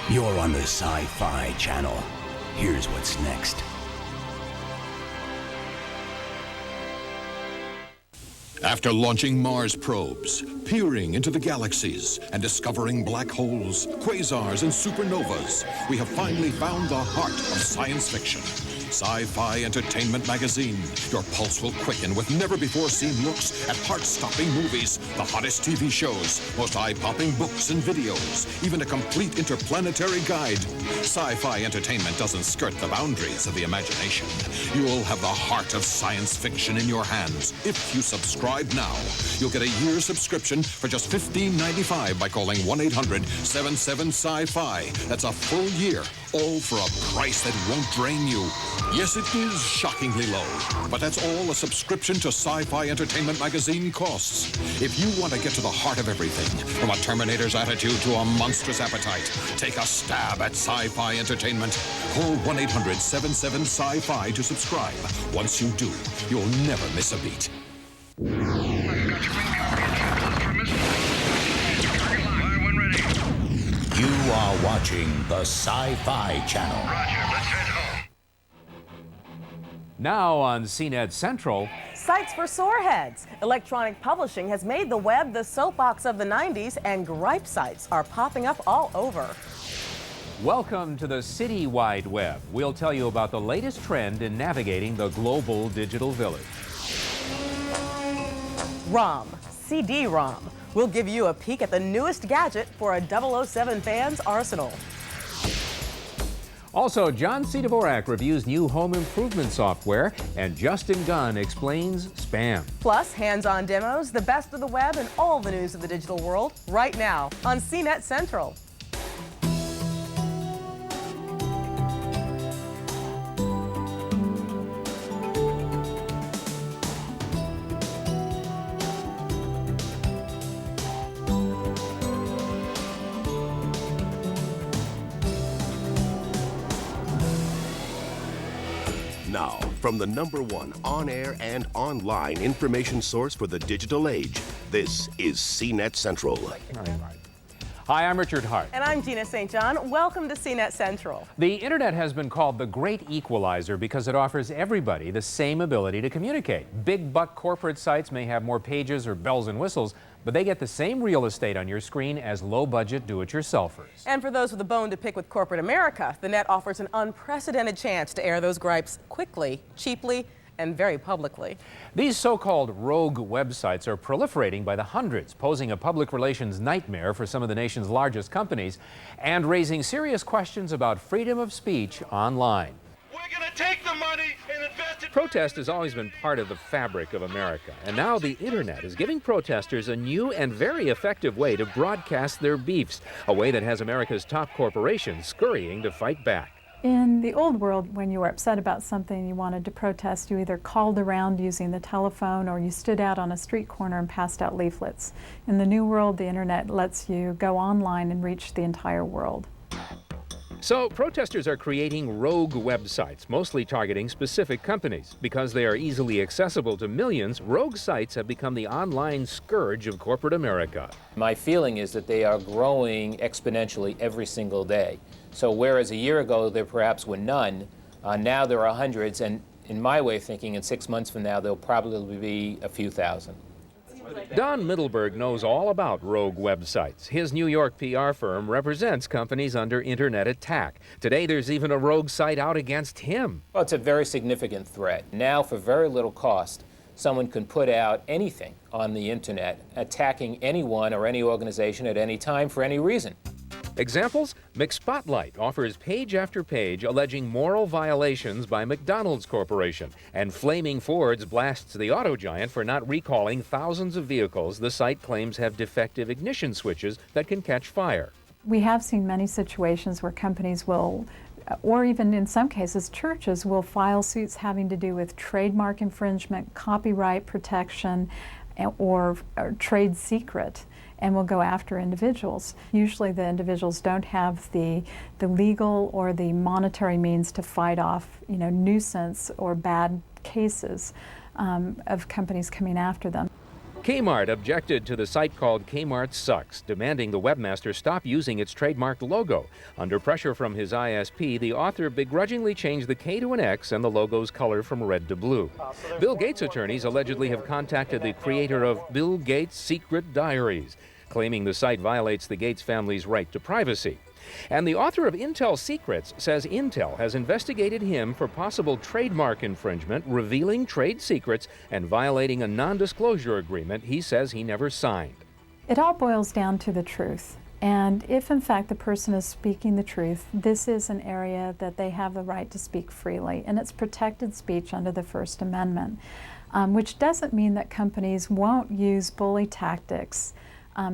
You're on the Sci-Fi channel. Here's what's next. After launching Mars probes, peering into the galaxies, and discovering black holes, quasars, and supernovas, we have finally found the heart of science fiction. Sci-Fi Entertainment Magazine. Your pulse will quicken with never-before-seen looks at heart-stopping movies, the hottest TV shows, most eye-popping books and videos, even a complete interplanetary guide. Sci-Fi Entertainment doesn't skirt the boundaries of the imagination. You'll have the heart of science fiction in your hands. If you subscribe now, you'll get a year's subscription for just $15.95 by calling 1-800-77-SCI-FI. That's a full year, all for a price that won't drain you. Yes, it is shockingly low, but that's all a subscription to Sci-Fi Entertainment Magazine costs. If you want to get to the heart of everything, from a Terminator's attitude to a monstrous appetite, take a stab at Sci-Fi Entertainment. Call 1-800-77-SCI-FI to subscribe. Once you do, you'll never miss a beat. You are watching the Sci-Fi channel. Roger, let's head home. Now on CNET Central. Sites for soreheads. Electronic publishing has made the web the soapbox of the 90s, and gripe sites are popping up all over. Welcome to the City Wide Web. We'll tell you about the latest trend in navigating the global digital village. ROM, CD-Rom. We'll give you a peek at the newest gadget for a 007 fan's arsenal. Also, John C. Dvorak reviews new home improvement software, and Justin Gunn explains spam. Plus, hands-on demos, the best of the web, and all the news of the digital world right now on CNET Central. Now, from the #1 on-air and online information source for the digital age, this is CNET Central. Hi, I'm Richard Hart. And I'm Gina St John. Welcome to CNET Central. The internet has been called the great equalizer because it offers everybody the same ability to communicate. Big buck corporate sites may have more pages or bells and whistles, but they get the same real estate on your screen as low-budget do-it-yourselfers. And for those with a bone to pick with corporate America, the net offers an unprecedented chance to air those gripes quickly, cheaply, and very publicly. These so-called rogue websites are proliferating by the hundreds, posing a public relations nightmare for some of the nation's largest companies and raising serious questions about freedom of speech online. We're going to take the money and invest it. Protest has always been part of the fabric of America, and now the internet is giving protesters a new and very effective way to broadcast their beefs, a way that has America's top corporations scurrying to fight back. In the old world, when you were upset about something you wanted to protest, you either called around using the telephone or you stood out on a street corner and passed out leaflets. In the new world, the internet lets you go online and reach the entire world. So protesters are creating rogue websites, mostly targeting specific companies. Because they are easily accessible to millions, rogue sites have become the online scourge of corporate America. My feeling is that they are growing exponentially every single day. So whereas a year ago there perhaps were none, now there are hundreds, and in my way of thinking, in 6 months from now, there'll probably be a few thousand. Don Middleberg knows all about rogue websites. His New York PR firm represents companies under internet attack. Today, there's even a rogue site out against him. Well, it's a very significant threat. Now, for very little cost, someone can put out anything on the internet, attacking anyone or any organization at any time for any reason. Examples? McSpotlight offers page after page alleging moral violations by McDonald's Corporation, and Flaming Fords blasts the auto giant for not recalling thousands of vehicles the site claims have defective ignition switches that can catch fire. We have seen many situations where companies will, or even in some cases churches, will file suits having to do with trademark infringement, copyright protection, or trade secret, and will go after individuals. Usually the individuals don't have the legal or the monetary means to fight off, nuisance or bad cases of companies coming after them. Kmart objected to the site called Kmart Sucks, demanding the webmaster stop using its trademarked logo. Under pressure from his ISP, the author begrudgingly changed the K to an X and the logo's color from red to blue. Bill Gates attorneys allegedly have contacted the creator of Bill Gates' Secret Diaries, claiming the site violates the Gates family's right to privacy. And the author of Intel Secrets says Intel has investigated him for possible trademark infringement, revealing trade secrets, and violating a non-disclosure agreement he says he never signed. It all boils down to the truth. And if in fact the person is speaking the truth, this is an area that they have the right to speak freely, and it's protected speech under the First Amendment, which doesn't mean that companies won't use bully tactics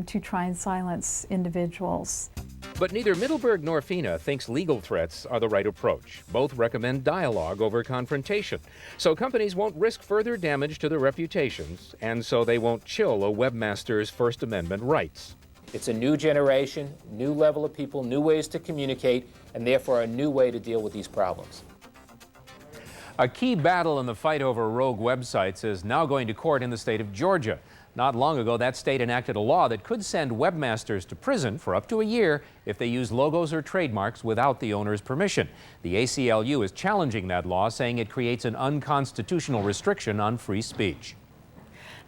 to try and silence individuals. But neither Middleburg nor FINA thinks legal threats are the right approach. Both recommend dialogue over confrontation, so companies won't risk further damage to their reputations, and so they won't chill a webmaster's First Amendment rights. It's a new generation, new level of people, new ways to communicate, and therefore a new way to deal with these problems. A key battle in the fight over rogue websites is now going to court in the state of Georgia. Not long ago, that state enacted a law that could send webmasters to prison for up to a year if they use logos or trademarks without the owner's permission. The ACLU is challenging that law, saying it creates an unconstitutional restriction on free speech.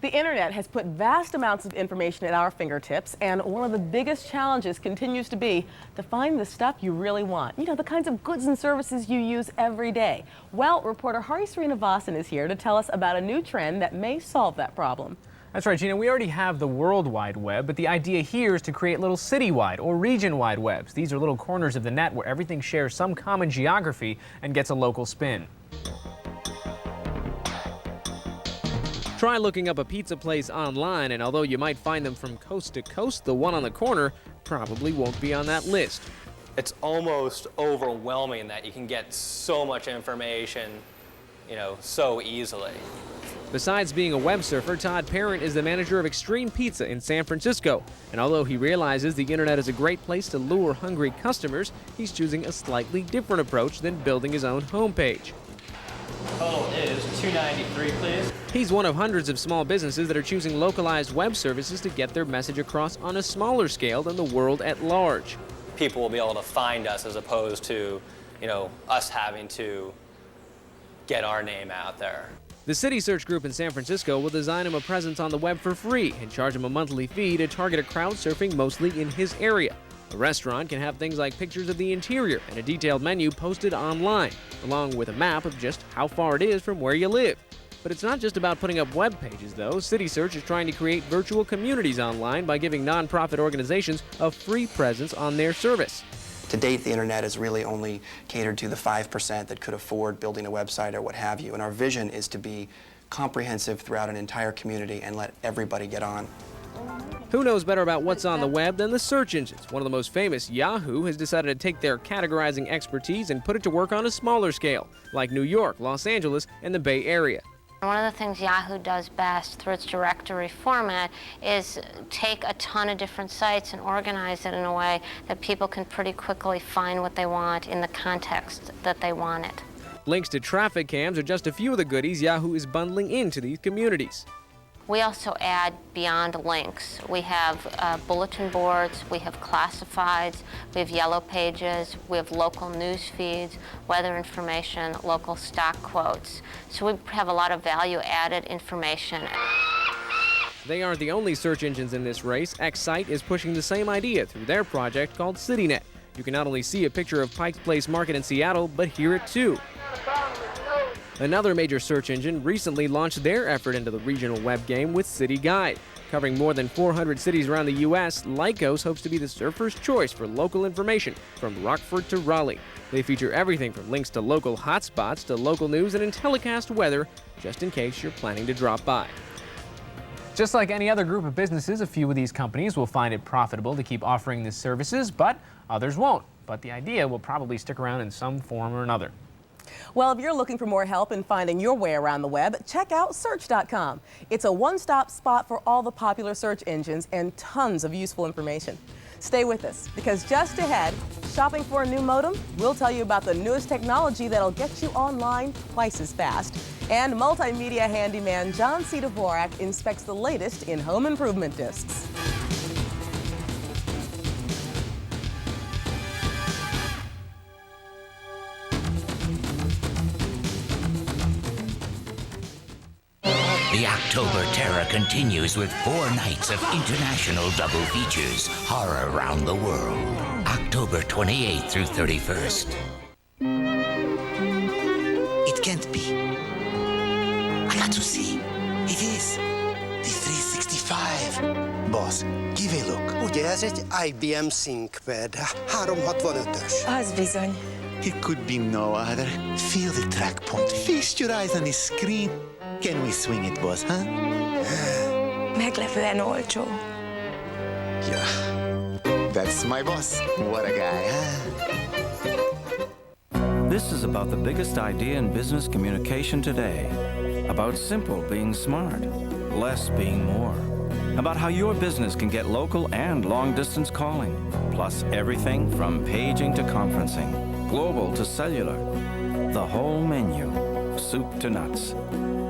The internet has put vast amounts of information at our fingertips, and one of the biggest challenges continues to be to find the stuff you really want. You know, the kinds of goods and services you use every day. Well, reporter Hari Srinivasan is here to tell us about a new trend that may solve that problem. That's right, Gina. We already have the World Wide Web, but the idea here is to create little city-wide or region-wide webs. These are little corners of the net where everything shares some common geography and gets a local spin. Try looking up a pizza place online, and although you might find them from coast to coast, the one on the corner probably won't be on that list. It's almost overwhelming that you can get so much information, so easily. Besides being a web surfer, Todd Parent is the manager of Extreme Pizza in San Francisco. And although he realizes the internet is a great place to lure hungry customers, he's choosing a slightly different approach than building his own homepage. Total is $293, please. He's one of hundreds of small businesses that are choosing localized web services to get their message across on a smaller scale than the world at large. People will be able to find us as opposed to, us having to get our name out there. The City Search Group in San Francisco will design him a presence on the web for free and charge him a monthly fee to target a crowd surfing mostly in his area. A restaurant can have things like pictures of the interior and a detailed menu posted online, along with a map of just how far it is from where you live. But it's not just about putting up web pages, though. City Search is trying to create virtual communities online by giving nonprofit organizations a free presence on their service. To date, the internet has really only catered to the 5% that could afford building a website or what have you, and our vision is to be comprehensive throughout an entire community and let everybody get on. Who knows better about what's on the web than the search engines? One of the most famous, Yahoo, has decided to take their categorizing expertise and put it to work on a smaller scale, like New York, Los Angeles, and the Bay Area. One of the things Yahoo does best through its directory format is take a ton of different sites and organize it in a way that people can pretty quickly find what they want in the context that they want it. Links to traffic cams are just a few of the goodies Yahoo is bundling into these communities. We also add beyond links. We have bulletin boards, we have classifieds, we have yellow pages, we have local news feeds, weather information, local stock quotes. So we have a lot of value-added information. They aren't the only search engines in this race. Excite is pushing the same idea through their project called CityNet. You can not only see a picture of Pike's Place Market in Seattle, but hear it too. Another major search engine recently launched their effort into the regional web game with City Guide. Covering more than 400 cities around the U.S., Lycos hopes to be the surfer's choice for local information from Rockford to Raleigh. They feature everything from links to local hotspots to local news and telecast weather, just in case you're planning to drop by. Just like any other group of businesses, a few of these companies will find it profitable to keep offering these services, but others won't. But the idea will probably stick around in some form or another. Well, if you're looking for more help in finding your way around the web, check out Search.com. It's a one-stop spot for all the popular search engines and tons of useful information. Stay with us, because just ahead, shopping for a new modem? We'll tell you about the newest technology that'll get you online twice as fast. And multimedia handyman John C. Dvorak inspects the latest in home improvement discs. The October Terror continues with 4 nights of international double features, horror around the world. October 28th through 31st. It can't be. I got to see. It is. The 365. Boss, give a look. Ugye ez egy IBM ThinkPad 365-ös. Az bizony. It could be no other. Feel the track point. Feast your eyes on the screen. Can we swing it, boss, huh? Meglepően olcsó. Yeah. That's my boss. What a guy, huh? This is about the biggest idea in business communication today. About simple being smart, less being more. About how your business can get local and long-distance calling, plus everything from paging to conferencing, global to cellular. The whole menu, soup to nuts.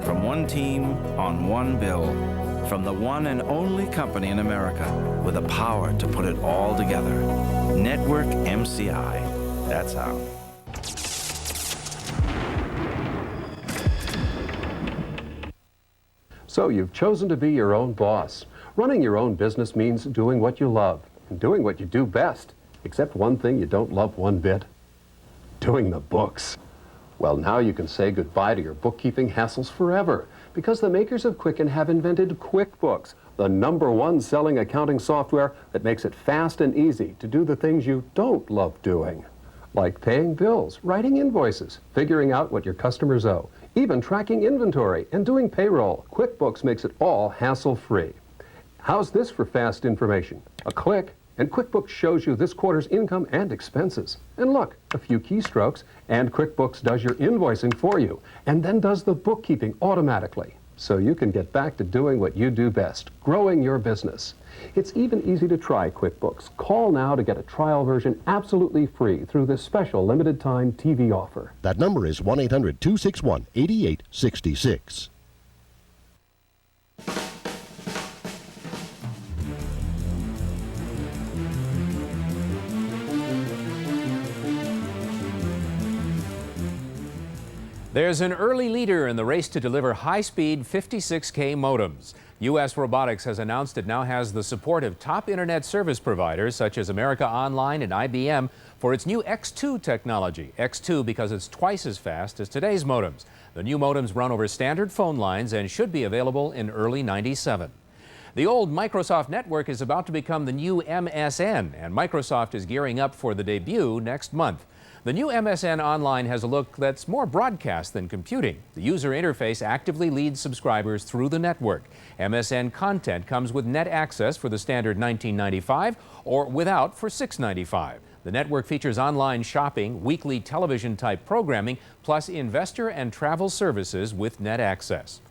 From one team, on one bill. From the one and only company in America with the power to put it all together. Network MCI. That's how. So you've chosen to be your own boss. Running your own business means doing what you love and doing what you do best. Except one thing you don't love one bit. Doing the books. Well, now you can say goodbye to your bookkeeping hassles forever because the makers of Quicken have invented QuickBooks, the #1 selling accounting software that makes it fast and easy to do the things you don't love doing, like paying bills, writing invoices, figuring out what your customers owe, even tracking inventory and doing payroll. QuickBooks makes it all hassle-free. How's this for fast information? A click, and QuickBooks shows you this quarter's income and expenses. And look, a few keystrokes, and QuickBooks does your invoicing for you, and then does the bookkeeping automatically. So you can get back to doing what you do best, growing your business. It's even easy to try QuickBooks. Call now to get a trial version absolutely free through this special limited-time TV offer. That number is 1-800-261-8866. There's an early leader in the race to deliver high-speed 56K modems. U.S. Robotics has announced it now has the support of top internet service providers such as America Online and IBM for its new X2 technology. X2 because it's twice as fast as today's modems. The new modems run over standard phone lines and should be available in early '97. The old Microsoft network is about to become the new MSN, and Microsoft is gearing up for the debut next month. The new MSN Online has a look that's more broadcast than computing. The user interface actively leads subscribers through the network. MSN content comes with net access for the standard $19.95 or without for $6.95. The network features online shopping, weekly television-type programming, plus investor and travel services with net access.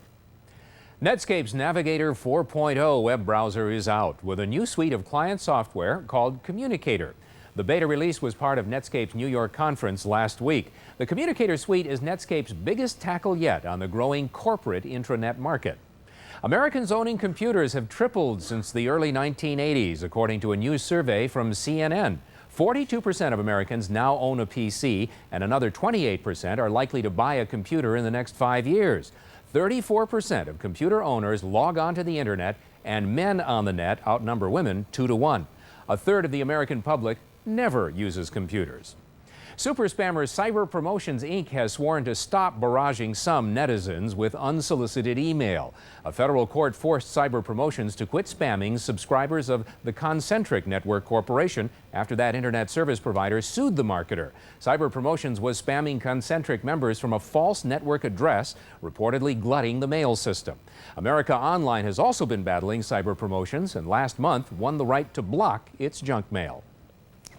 Netscape's Navigator 4.0 web browser is out with a new suite of client software called Communicator. The beta release was part of Netscape's New York conference last week. The Communicator suite is Netscape's biggest tackle yet on the growing corporate intranet market. Americans owning computers have tripled since the early 1980s, according to a new survey from CNN. 42% of Americans now own a PC, and another 28% are likely to buy a computer in the next 5 years. 34% of computer owners log on to the internet, and men on the net outnumber women 2 to 1. A third of the American public never uses computers. Super spammer Cyber Promotions Inc. has sworn to stop barraging some netizens with unsolicited email. A federal court forced Cyber Promotions to quit spamming subscribers of the Concentric Network Corporation after that internet service provider sued the marketer. Cyber Promotions was spamming Concentric members from a false network address, reportedly glutting the mail system. America Online has also been battling Cyber Promotions and last month won the right to block its junk mail.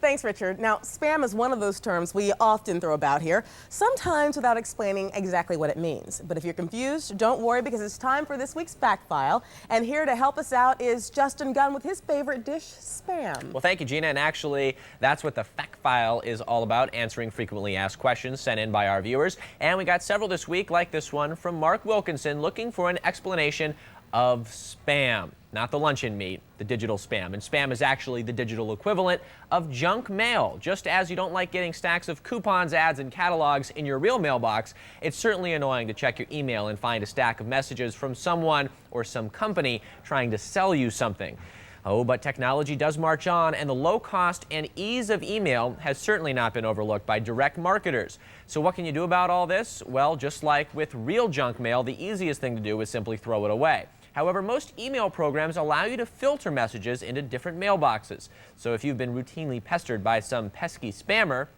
Thanks, Richard. Now, spam is one of those terms we often throw about here, sometimes without explaining exactly what it means. But if you're confused, don't worry, because it's time for this week's Fact File. And here to help us out is Justin Gunn with his favorite dish, spam. Well, thank you, Gina. And actually, that's what the Fact File is all about, answering frequently asked questions sent in by our viewers. And we got several this week, like this one from Mark Wilkinson, looking for an explanation of spam. Not the luncheon meat, the digital spam. And spam is actually the digital equivalent of junk mail. Just as you don't like getting stacks of coupons, ads, and catalogs in your real mailbox, it's certainly annoying to check your email and find a stack of messages from someone or some company trying to sell you something. Oh, but technology does march on, and the low cost and ease of email has certainly not been overlooked by direct marketers. So what can you do about all this? Well, just like with real junk mail, the easiest thing to do is simply throw it away. However, most email programs allow you to filter messages into different mailboxes. So if you've been routinely pestered by some pesky spammer,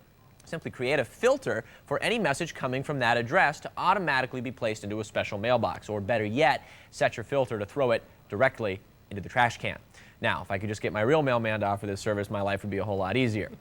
simply create a filter for any message coming from that address to automatically be placed into a special mailbox. Or better yet, set your filter to throw it directly into the trash can. Now, if I could just get my real mailman to offer this service, my life would be a whole lot easier.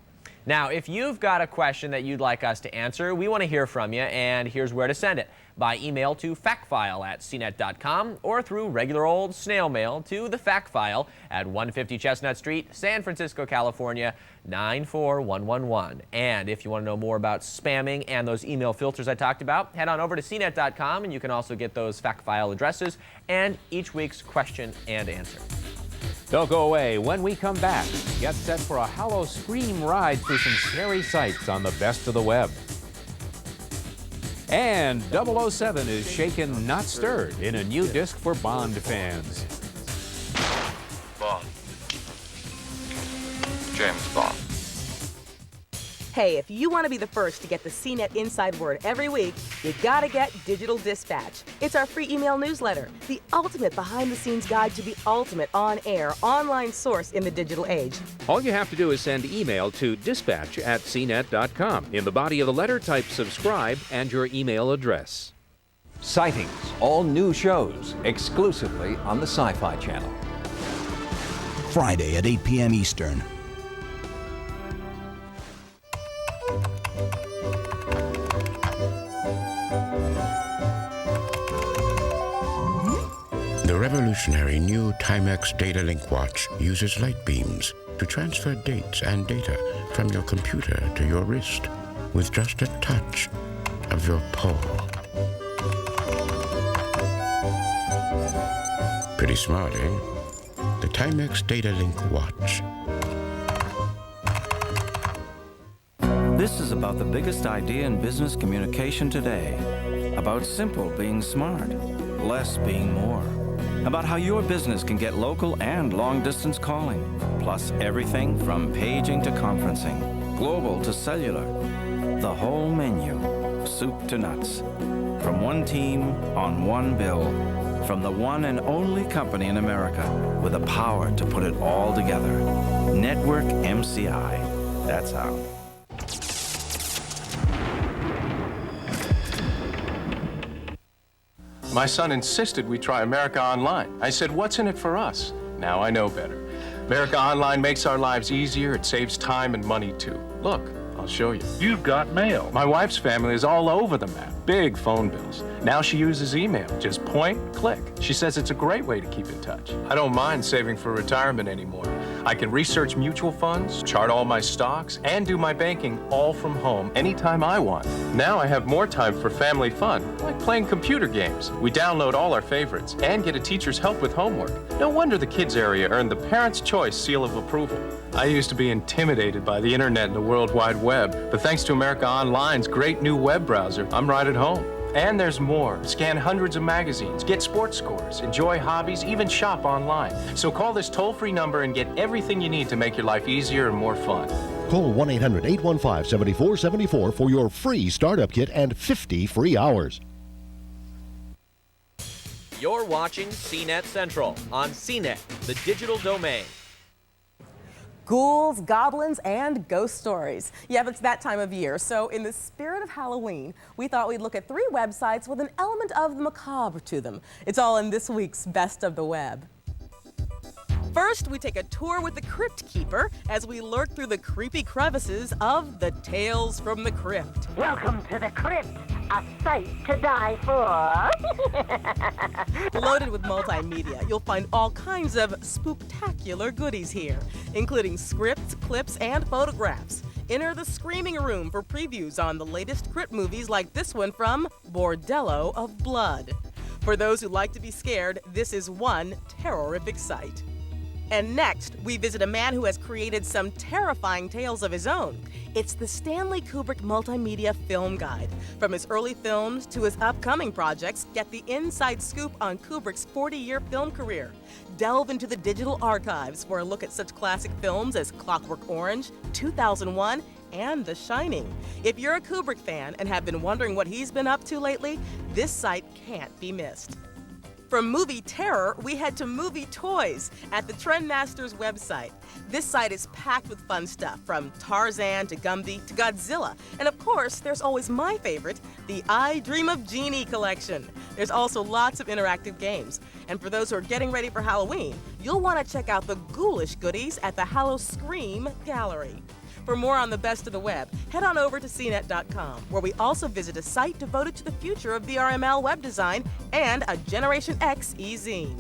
Now, if you've got a question that you'd like us to answer, we want to hear from you, and here's where to send it. By email to factfile@cnet.com or through regular old snail mail to the Fact File at 150 Chestnut Street, San Francisco, California, 94111. And if you want to know more about spamming and those email filters I talked about, head on over to cnet.com, and you can also get those Fact File addresses and each week's question and answer. Don't go away. When we come back, get set for a hollow scream ride through some scary sights on the best of the web. And 007 is shaken, not stirred, in a new disc for Bond fans. Bond. James Bond. Hey, if you want to be the first to get the CNET Inside Word every week, you gotta get Digital Dispatch. It's our free email newsletter, the ultimate behind-the-scenes guide to the ultimate on-air, online source in the digital age. All you have to do is send email to dispatch@cnet.com. In the body of the letter, type subscribe and your email address. Sightings, all new shows, exclusively on the Sci-Fi Channel. Friday at 8 p.m. Eastern. The revolutionary new Timex Data Link watch uses light beams to transfer dates and data from your computer to your wrist with just a touch of your paw. Pretty smart, eh? The Timex Data Link watch. This is about the biggest idea in business communication today. About simple being smart, less being more. About how your business can get local and long-distance calling, plus everything from paging to conferencing, global to cellular. The whole menu, soup to nuts. From one team on one bill, from the one and only company in America with the power to put it all together. Network MCI. That's how. My son insisted we try America Online. I said, what's in it for us? Now I know better. America Online makes our lives easier. It saves time and money, too. Look, I'll show you. You've got mail. My wife's family is all over the map. Big phone bills. Now she uses email. Just point, click. She says it's a great way to keep in touch. I don't mind saving for retirement anymore. I can research mutual funds, chart all my stocks, and do my banking all from home anytime I want. Now I have more time for family fun, like playing computer games. We download all our favorites and get a teacher's help with homework. No wonder the kids area earned the Parents' Choice seal of approval. I used to be intimidated by the internet and the World Wide Web, but thanks to America Online's great new web browser, I'm right at home. And there's more. Scan hundreds of magazines, get sports scores, enjoy hobbies, even shop online. So call this toll-free number and get everything you need to make your life easier and more fun. Call 1-800-815-7474 for your free startup kit and 50 free hours. You're watching CNET Central on CNET, the digital domain. Ghouls, goblins, and ghost stories. Yeah, it's that time of year. So in the spirit of Halloween, we thought we'd look at 3 websites with an element of the macabre to them. It's all in this week's Best of the Web. First, we take a tour with the Crypt Keeper as we lurk through the creepy crevices of the Tales from the Crypt. Welcome to the Crypt, a sight to die for. Loaded with multimedia, you'll find all kinds of spooktacular goodies here, including scripts, clips, and photographs. Enter the screaming room for previews on the latest Crypt movies like this one from Bordello of Blood. For those who like to be scared, this is one terrorific sight. And next, we visit a man who has created some terrifying tales of his own. It's the Stanley Kubrick Multimedia Film Guide. From his early films to his upcoming projects, get the inside scoop on Kubrick's 40-year film career. Delve into the digital archives for a look at such classic films as Clockwork Orange, 2001, and The Shining. If you're a Kubrick fan and have been wondering what he's been up to lately, this site can't be missed. From movie terror, we head to movie toys at the Trendmasters website. This site is packed with fun stuff, from Tarzan to Gumby to Godzilla. And of course, there's always my favorite, the I Dream of Jeannie collection. There's also lots of interactive games. And for those who are getting ready for Halloween, you'll want to check out the ghoulish goodies at the Hallow Scream Gallery. For more on the best of the web, head on over to CNET.com, where we also visit a site devoted to the future of VRML web design and a Generation X e-zine.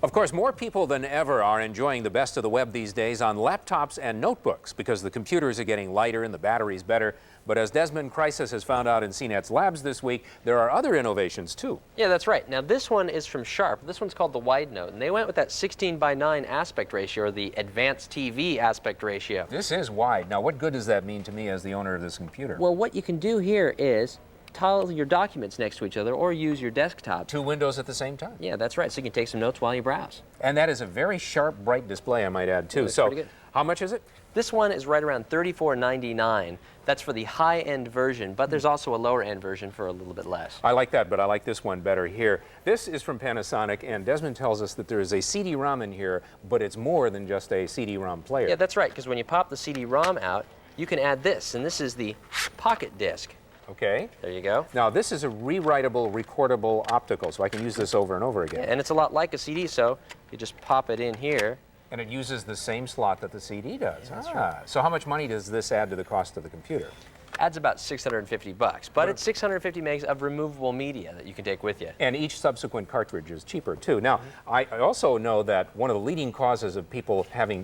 Of course, more people than ever are enjoying the best of the web these days on laptops and notebooks because the computers are getting lighter and the batteries better. But as Desmond Crisis has found out in CNET's labs this week, there are other innovations too. Yeah, that's right. Now this one is from Sharp. This one's called the Wide Note, and they went with that 16:9 aspect ratio, or the advanced TV aspect ratio. This is wide. Now what good does that mean to me as the owner of this computer? Well, what you can do here is tile your documents next to each other or use your desktop. Two windows at the same time. Yeah, that's right. So you can take some notes while you browse. And that is a very sharp, bright display, I might add, too. Yeah, so, pretty good. How much is it? This one is right around $34.99. That's for the high-end version, but there's also a lower-end version for a little bit less. I like that, but I like this one better here. This is from Panasonic, and Desmond tells us that there is a CD-ROM in here, but it's more than just a CD-ROM player. Yeah, that's right, because when you pop the CD-ROM out, you can add this, and this is the pocket disc. Okay. There you go. Now, this is a rewritable, recordable optical, so I can use this over and over again. Yeah, and it's a lot like a CD, so you just pop it in here. And it uses the same slot that the CD does. Yeah, that's right. So how much money does this add to the cost of the computer? Adds about $650, but it's 650 megs of removable media that you can take with you. And each subsequent cartridge is cheaper, too. Now, I also know that one of the leading causes of people having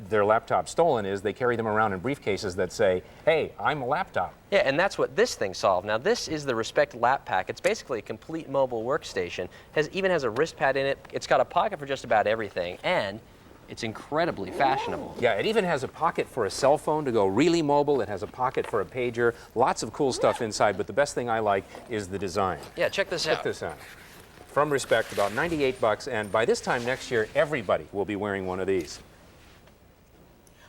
their laptop stolen is they carry them around in briefcases that say, hey, I'm a laptop. Yeah, and that's what this thing solved. Now, this is the Respect Lap Pack. It's basically a complete mobile workstation. Even has a wrist pad in it. It's got a pocket for just about everything, and it's incredibly fashionable. Yeah, it even has a pocket for a cell phone to go really mobile. It has a pocket for a pager. Lots of cool stuff inside, but the best thing I like is the design. Yeah, check this out. Check this out. From Respect, about $98, and by this time next year, everybody will be wearing one of these.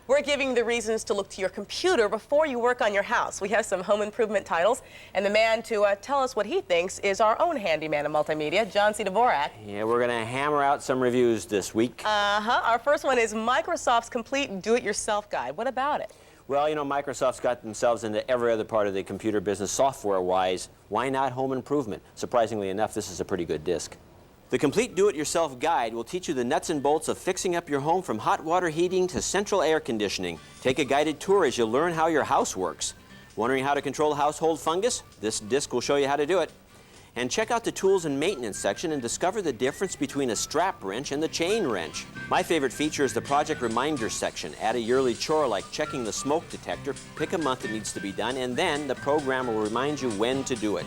We're giving the reasons to look to your computer before you work on your house. We have some home improvement titles, and the man to tell us what he thinks is our own handyman of multimedia, John C. Dvorak. Yeah, we're going to hammer out some reviews this week. Our first one is Microsoft's complete do-it-yourself guide. What about it? Well, you know, Microsoft's got themselves into every other part of the computer business software-wise. Why not home improvement? Surprisingly enough, this is a pretty good disc. The complete do-it-yourself guide will teach you the nuts and bolts of fixing up your home from hot water heating to central air conditioning. Take a guided tour as you learn how your house works. Wondering how to control household fungus? This disc will show you how to do it. And check out the tools and maintenance section and discover the difference between a strap wrench and the chain wrench. My favorite feature is the project reminder section. Add a yearly chore like checking the smoke detector, pick a month it needs to be done, and then the program will remind you when to do it.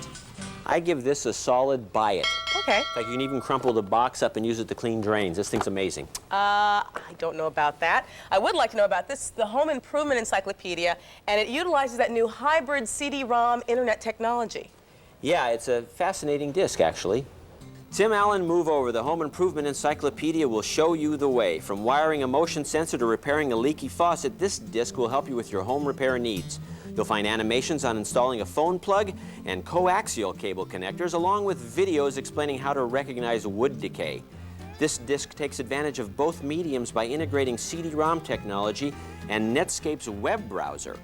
I give this a solid buy it. Okay. In fact, you can even crumple the box up and use it to clean drains. This thing's amazing. I don't know about that. I would like to know about this, the Home Improvement Encyclopedia, and it utilizes that new hybrid CD-ROM internet technology. Yeah, it's a fascinating disc, actually. Tim Allen, move over. The Home Improvement Encyclopedia will show you the way. From wiring a motion sensor to repairing a leaky faucet, this disc will help you with your home repair needs. You'll find animations on installing a phone plug and coaxial cable connectors, along with videos explaining how to recognize wood decay. This disc takes advantage of both mediums by integrating CD-ROM technology and Netscape's web browser.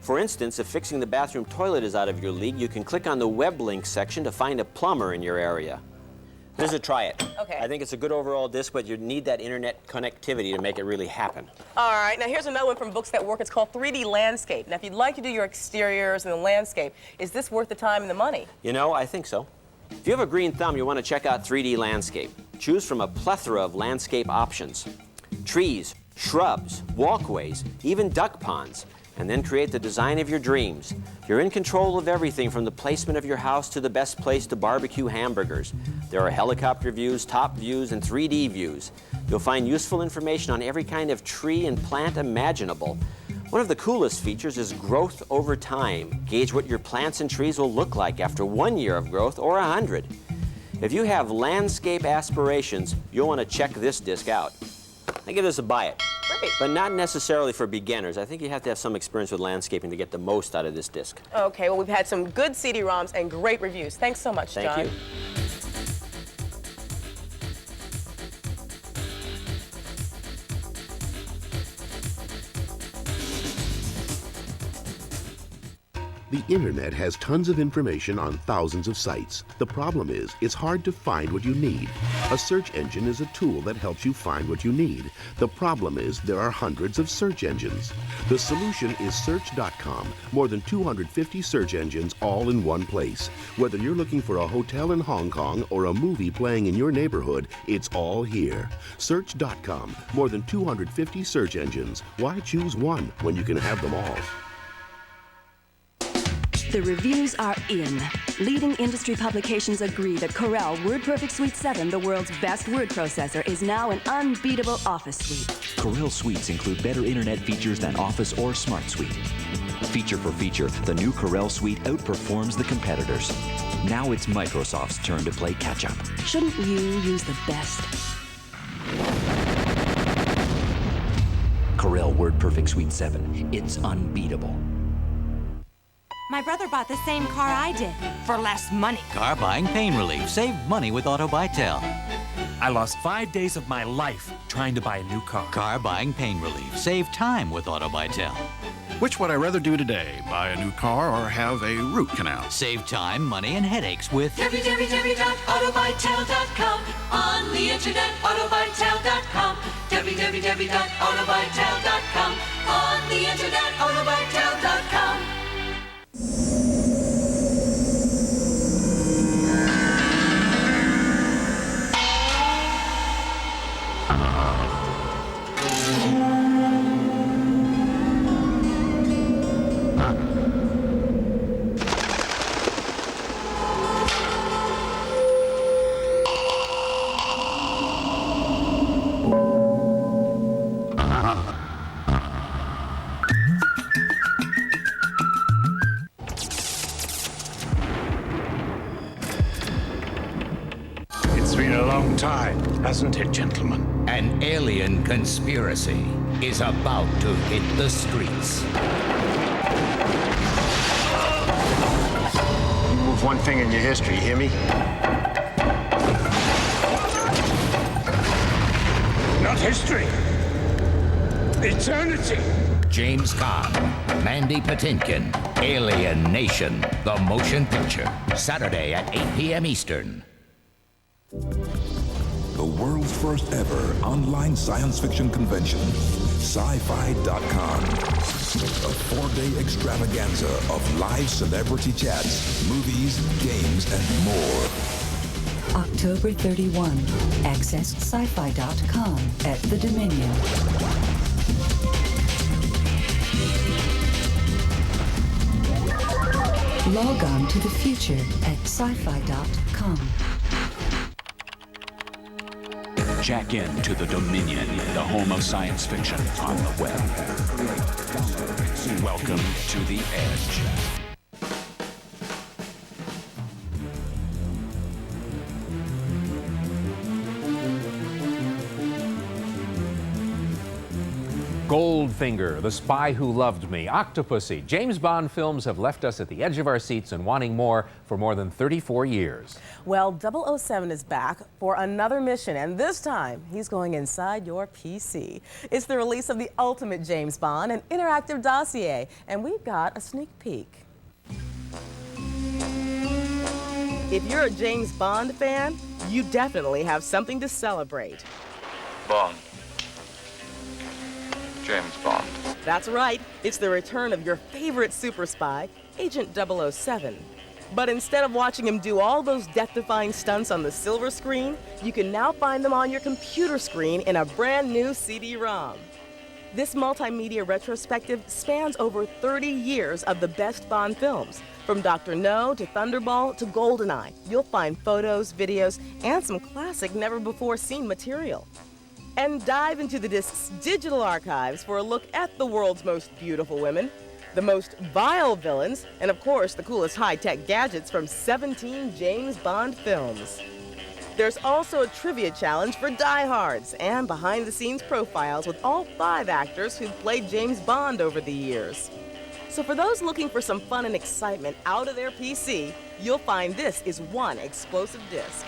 For instance, if fixing the bathroom toilet is out of your league, you can click on the web link section to find a plumber in your area. This is a try it. Okay. I think it's a good overall disc, but you need that internet connectivity to make it really happen. All right, now here's another one from Books That Work. It's called 3D Landscape. Now, if you'd like to do your exteriors and the landscape, is this worth the time and the money? You know, I think so. If you have a green thumb, you want to check out 3D Landscape. Choose from a plethora of landscape options. Trees, shrubs, walkways, even duck ponds, and then create the design of your dreams. You're in control of everything from the placement of your house to the best place to barbecue hamburgers. There are helicopter views, top views, and 3D views. You'll find useful information on every kind of tree and plant imaginable. One of the coolest features is growth over time. Gauge what your plants and trees will look like after 1 year of growth or 100. If you have landscape aspirations, you'll want to check this disc out. I give this a buy it. Great. But not necessarily for beginners. I think you have to have some experience with landscaping to get the most out of this disc. Okay, well, we've had some good CD-ROMs and great reviews. Thanks so much, John. Thank you. The internet has tons of information on thousands of sites. The problem is, it's hard to find what you need. A search engine is a tool that helps you find what you need. The problem is, there are hundreds of search engines. The solution is Search.com. More than 250 search engines all in one place. Whether you're looking for a hotel in Hong Kong or a movie playing in your neighborhood, it's all here. Search.com. More than 250 search engines. Why choose one when you can have them all? The reviews are in. Leading industry publications agree that Corel WordPerfect Suite 7, the world's best word processor, is now an unbeatable Office suite. Corel Suites include better internet features than Office or Smart Suite. Feature for feature, the new Corel Suite outperforms the competitors. Now it's Microsoft's turn to play catch-up. Shouldn't you use the best? Corel WordPerfect Suite 7. It's unbeatable. My brother bought the same car I did for less money. Car buying pain relief. Save money with Auto Buy Tel. I lost 5 days of my life trying to buy a new car. Car buying pain relief. Save time with Auto Buy Tel. Which would I rather do today? Buy a new car or have a root canal? Save time, money, and headaches with www.autobuytel.com. On the internet, autobuytel.com. www.autobuytel.com. On the internet, autobuytel.com. Hasn't it, gentlemen? An alien conspiracy is about to hit the streets. You move one finger in your history, you hear me? Not history. Eternity. James Caan, Mandy Patinkin, Alien Nation, the motion picture. Saturday at 8 p.m. Eastern. The world's first ever online science fiction convention, Sci-Fi.com. A 4-day extravaganza of live celebrity chats, movies, games, and more. October 31. Access Sci-Fi.com at the Dominion. Log on to the future at Sci-Fi.com. Check in to the Dominion, the home of science fiction on the web. Welcome to the Edge. Goldfinger, The Spy Who Loved Me, Octopussy. James Bond films have left us at the edge of our seats and wanting more for more than 34 years. Well, 007 is back for another mission, and this time he's going inside your PC. It's the release of the ultimate James Bond, an interactive dossier, and we've got a sneak peek. If you're a James Bond fan, you definitely have something to celebrate. Bond. James Bond. That's right, it's the return of your favorite super spy, Agent 007. But instead of watching him do all those death-defying stunts on the silver screen, you can now find them on your computer screen in a brand new CD-ROM. This multimedia retrospective spans over 30 years of the best Bond films. From Dr. No to Thunderball to GoldenEye, you'll find photos, videos, and some classic never-before-seen material. And dive into the disc's digital archives for a look at the world's most beautiful women, the most vile villains, and of course the coolest high-tech gadgets from 17 James Bond films. There's also a trivia challenge for diehards and behind-the-scenes profiles with all 5 actors who've played James Bond over the years. So for those looking for some fun and excitement out of their PC, you'll find this is one explosive disc.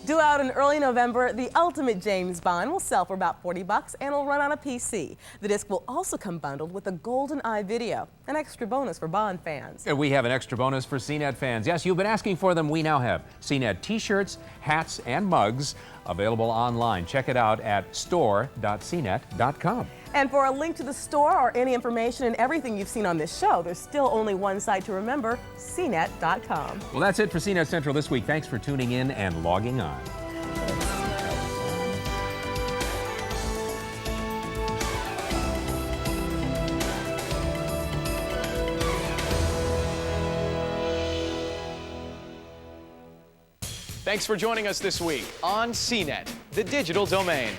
Due out in early November, the ultimate James Bond will sell for about $40 and will run on a PC. The disc will also come bundled with a GoldenEye video, an extra bonus for Bond fans. And we have an extra bonus for CNET fans. Yes, you've been asking for them. We now have CNET t-shirts, hats, and mugs available online. Check it out at store.cnet.com. And for a link to the store or any information and everything you've seen on this show, there's still only one site to remember, cnet.com. Well, that's it for CNET Central this week. Thanks for tuning in and logging on. Thanks for joining us this week on CNET, the digital domain.